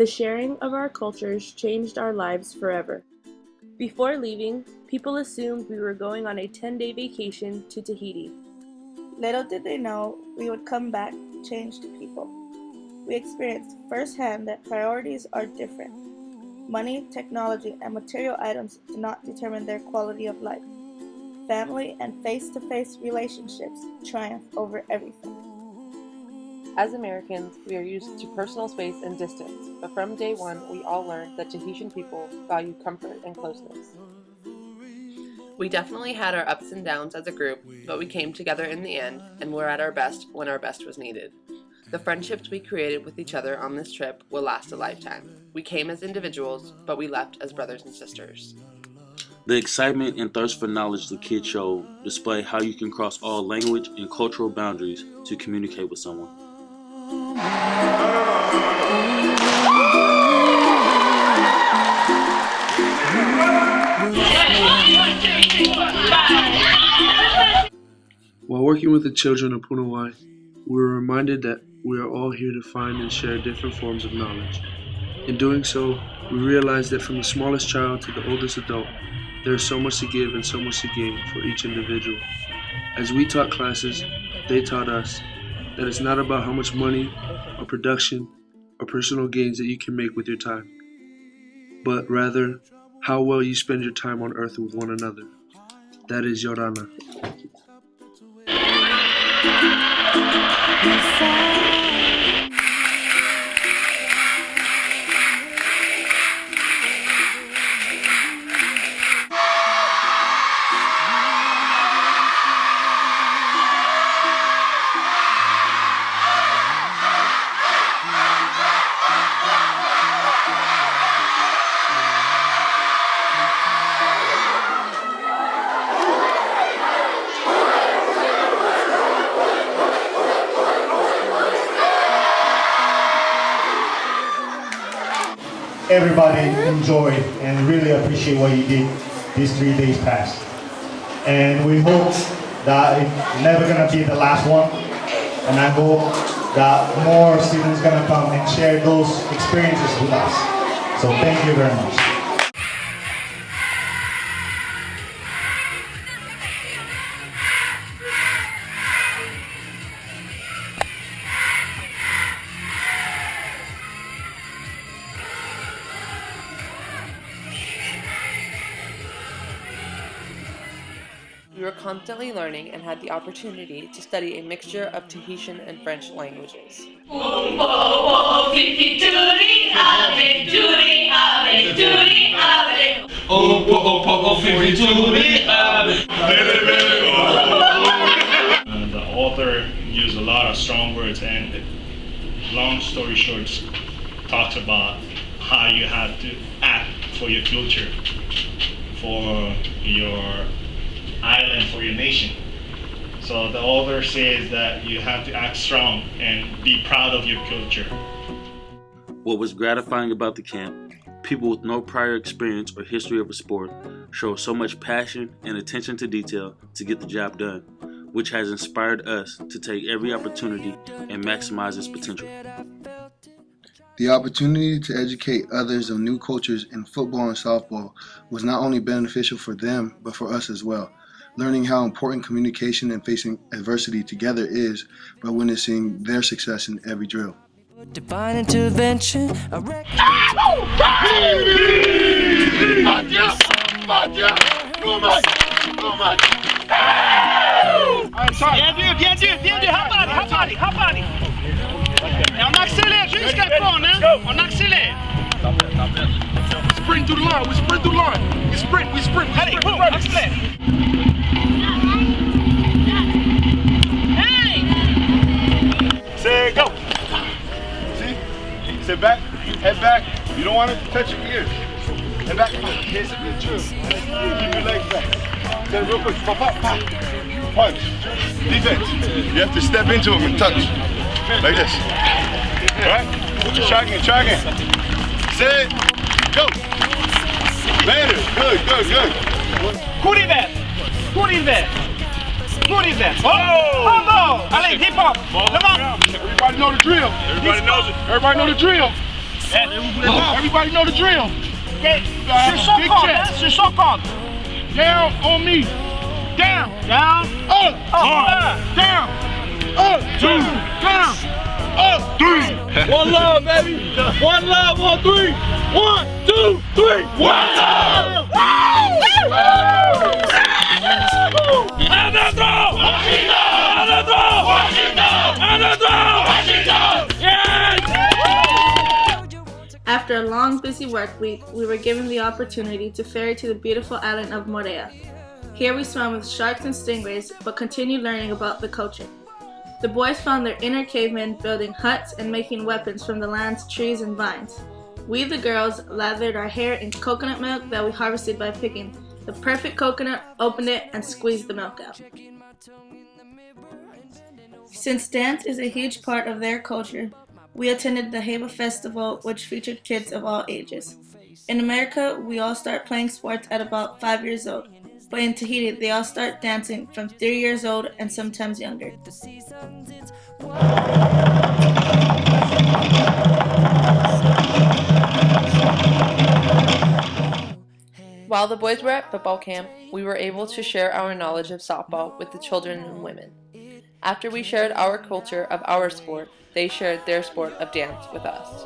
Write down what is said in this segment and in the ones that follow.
The sharing of our cultures changed our lives forever. Before leaving, people assumed we were going on a 10-day vacation to Tahiti. Little did they know we would come back changed people. We experienced firsthand that priorities are different. Money, technology, and material items do not determine their quality of life. Family and face-to-face relationships triumph over everything. As Americans, we are used to personal space and distance, but from day one, we all learned that Tahitian people value comfort and closeness. We definitely had our ups and downs as a group, but we came together in the end and were at our best when our best was needed. The friendships we created with each other on this trip will last a lifetime. We came as individuals, but we left as brothers and sisters. The excitement and thirst for knowledge the kids showed display how you can cross all language and cultural boundaries to communicate with someone. While working with the children of Punawai, we were reminded that we are all here to find and share different forms of knowledge. In doing so, we realized that from the smallest child to the oldest adult, there is so much to give and so much to gain for each individual. As we taught classes, they taught us that it's not about how much money or production or personal gains that you can make with your time, but rather how well you spend your time on earth with one another. That is Yorana. Everybody enjoyed and really appreciate what you did these 3 days past. And we hope that it's never gonna be the last one. And I hope that more students gonna come and share those experiences with us. So thank you very much. We were constantly learning and had the opportunity to study a mixture of Tahitian and French languages. The author used a lot of strong words, and long story short, talks about how you have to act for your culture, for your island, for your nation. So the author says that you have to act strong and be proud of your culture. What was gratifying about the camp, people with no prior experience or history of a sport showed so much passion and attention to detail to get the job done, which has inspired us to take every opportunity and maximize its potential. The opportunity to educate others of new cultures in football and softball was not only beneficial for them, but for us as well. Learning how important communication and facing adversity together is by witnessing their success in every drill. Divine intervention. Viens du, et on accélère jusqu'à la fin, hein? On accélère. Sprint through the line, we sprint through the line. We sprint. Allez, boum, accélère. Hey! Say go. See? Sit back, head back. You don't want to touch your ears. Head back, hit the drill. Keep your legs back. Then real quick, pop. Punch. Defense. You have to step into him and touch. Like this. Alright? Try again. Set. Go. Better. Good. Coup d'hiver. Oh! Bravo! Allez, hip hop. Everybody know the drill. Everybody know the drill. Everybody know the drill. Okay. Big chest. C'est son call. Down on me. Down. Down. Up. Down. Up. Two. Down. Up. Three. One love, baby. One love on three. 1, 2, 3. One love. And a throw. And a throw. And a throw. Yes. After a long, busy work week, we were given the opportunity to ferry to the beautiful island of Morea. Here we swam with sharks and stingrays, but continued learning about the culture. The boys found their inner cavemen building huts and making weapons from the land's trees and vines. We, the girls, lathered our hair in coconut milk that we harvested by picking the perfect coconut, opened it, and squeezed the milk out. Since dance is a huge part of their culture, we attended the Heba Festival, which featured kids of all ages. In America, we all start playing sports at about 5 years old, but in Tahiti, they all start dancing from 3 years old and sometimes younger. While the boys were at football camp, we were able to share our knowledge of softball with the children and women. After we shared our culture of our sport, they shared their sport of dance with us.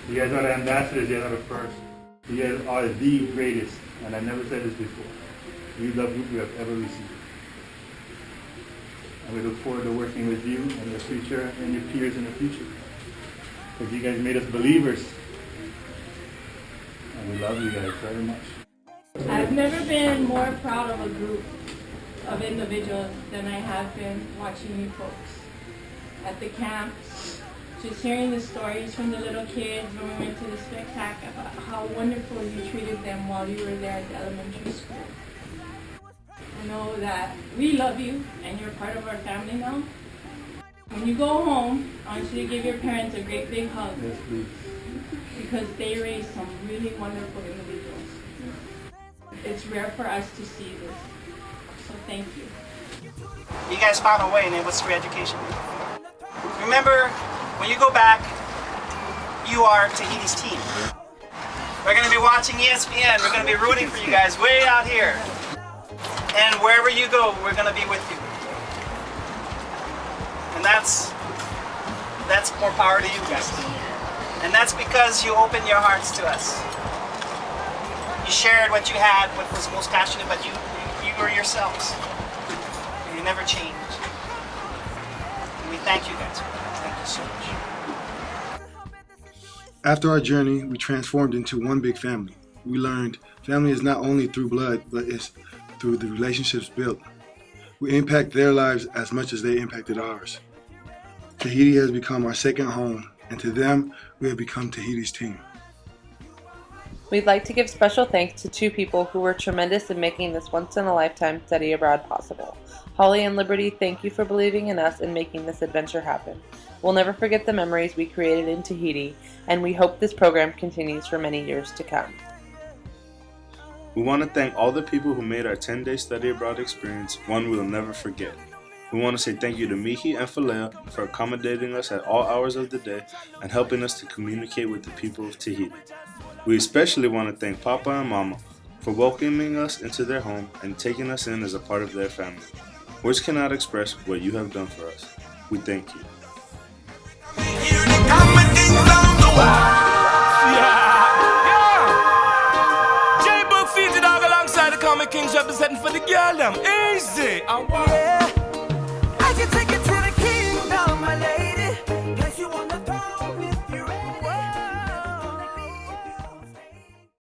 You guys are the ambassadors, you guys are the first. You guys are the greatest, and I never said this before. We love you, we have ever received. And we look forward to working with you in the future and your peers in the future. Because you guys made us believers. And we love you guys very much. I've never been more proud of a group of individuals than I have been watching you folks at the camp. Just hearing the stories from the little kids when we went to the spectacular about how wonderful you treated them while you were there at the elementary school. I know that we love you and you're part of our family now. When you go home, I want you to give your parents a great big hug. Yes, please. Because they raised some really wonderful individuals. It's rare for us to see this. So thank you. You guys found a way, and it was free education. Remember, when you go back, you are Tahiti's team. We're going to be watching ESPN. We're going to be rooting for you guys way out here. And wherever you go, we're going to be with you. And that's more power to you guys. And that's because you opened your hearts to us. You shared what you had, what was most passionate about you. You were yourselves. You never changed. And we thank you guys for that. Thank you so much. After our journey, we transformed into one big family. We learned family is not only through blood, but it's through the relationships built. We impact their lives as much as they impacted ours. Tahiti has become our second home, and to them, we have become Tahiti's team. We'd like to give special thanks to two people who were tremendous in making this once-in-a-lifetime study abroad possible. Holly and Liberty, thank you for believing in us and making this adventure happen. We'll never forget the memories we created in Tahiti, and we hope this program continues for many years to come. We want to thank all the people who made our 10-day study abroad experience one we'll never forget. We want to say thank you to Mihi and Falea for accommodating us at all hours of the day and helping us to communicate with the people of Tahiti. We especially want to thank Papa and Mama for welcoming us into their home and taking us in as a part of their family. Words cannot express what you have done for us. We thank you. Yeah. setting for the girl them. Easy. Yeah. I can take it